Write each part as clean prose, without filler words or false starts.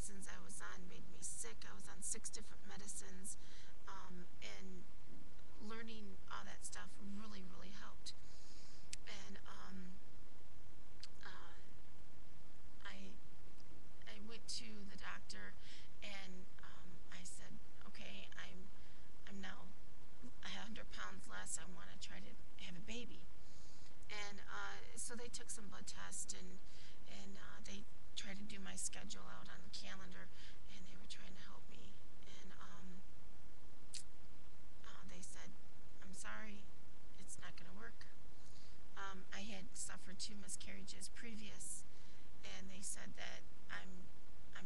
medicines I was on made me sick. I was on 6 different medicines, and learning all that stuff really, really helped. And uh, I I went to the doctor, and I said, okay, I'm now 100 pounds less. I want to try to have a baby. And so they took some blood tests, and they tried to do my schedule out on the calendar, and they were trying to help me. And they said, I'm sorry, it's not going to work. I had suffered 2 miscarriages previous, and they said that I'm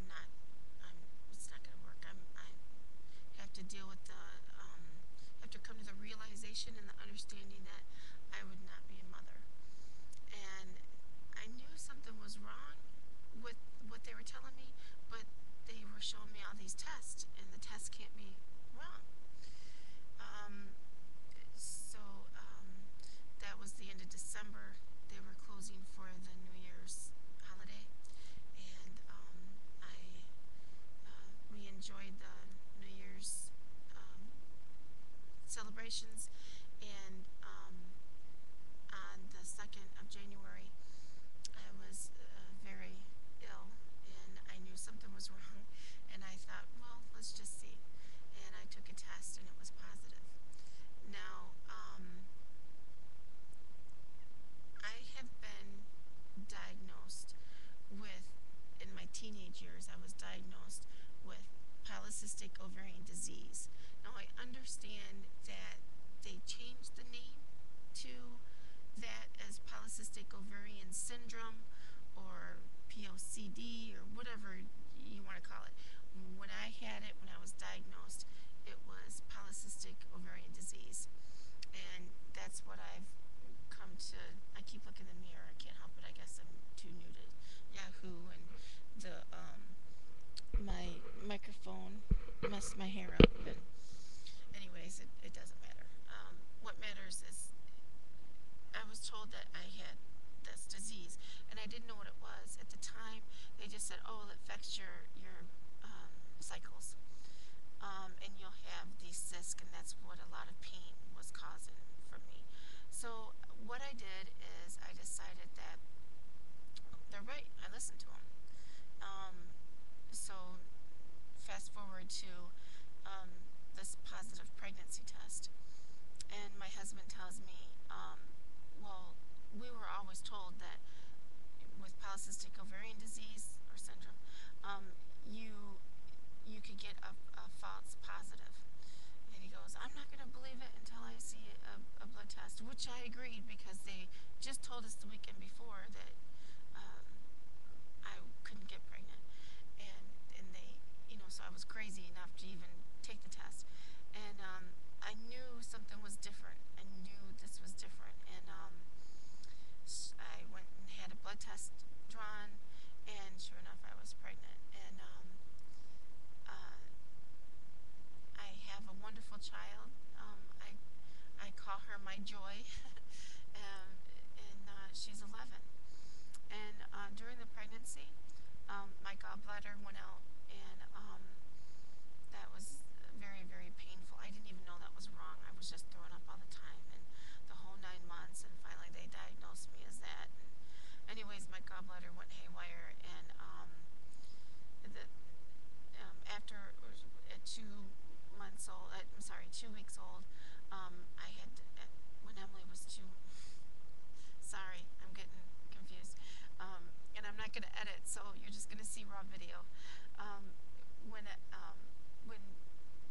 not, it's not going to work. I have to deal with have to come to the realization and the understanding that I would not be a mother. And I knew something was wrong with what they were telling me, but they were showing me all these tests, and the tests can't be wrong. Um, so that was the end of December. They were closing for the New Year's holiday, and we enjoyed the New Year's celebrations, and on the 2nd of January, I was very ill, and I knew something was wrong, and I thought, well, let's just see. And I took a test, and it was positive. Now, I have been diagnosed with, in my teenage years, I was diagnosed with polycystic ovarian disease. Now, I understand that they changed the name to that as polycystic ovarian syndrome or POCD or whatever you want to call it. When I had it, when I was diagnosed, it was polycystic ovarian disease. And that's what I've come to. I keep looking in the mirror. I can't help it. I guess I'm too new to Yahoo, and the my microphone messed my hair up. And anyways, it doesn't matter. What matters is I was told that I had this disease, and I didn't know what it was at the time. They just said, "Oh, it affects your cycles, and you'll have these cysts," and that's what a lot of pain was causing for me. So what I did is I decided that they're right. I listened to them. So fast forward to this positive pregnancy test, and my husband tells me, well, we were always told that with polycystic ovarian disease or syndrome, you could get a false positive. And he goes, I'm not going to believe it until I see a blood test, which I agreed, because they just told us the weekend before that I couldn't get pregnant. And they, so I was crazy enough to even take the test. And I knew something was different. I knew this was different. And I went and had a blood test drawn, and sure enough, I was pregnant. And I have a wonderful child. I call her my joy, and she's 11. And during the pregnancy, my gallbladder went out, and that was very, very painful. I didn't even know that was wrong. I was just throwing up all the time, and the whole 9 months, and finally they diagnosed me as that. And anyways, my gallbladder went haywire, and after at 2 months old, I'm sorry, 2 weeks old, I had when Emily was 2. Sorry, I'm getting confused. And I'm not going to edit, so you're just going to see raw video. When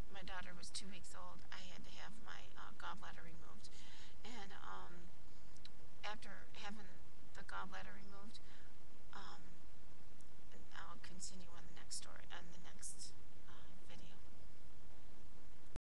my daughter was 2 weeks old, I had to have my gallbladder removed, and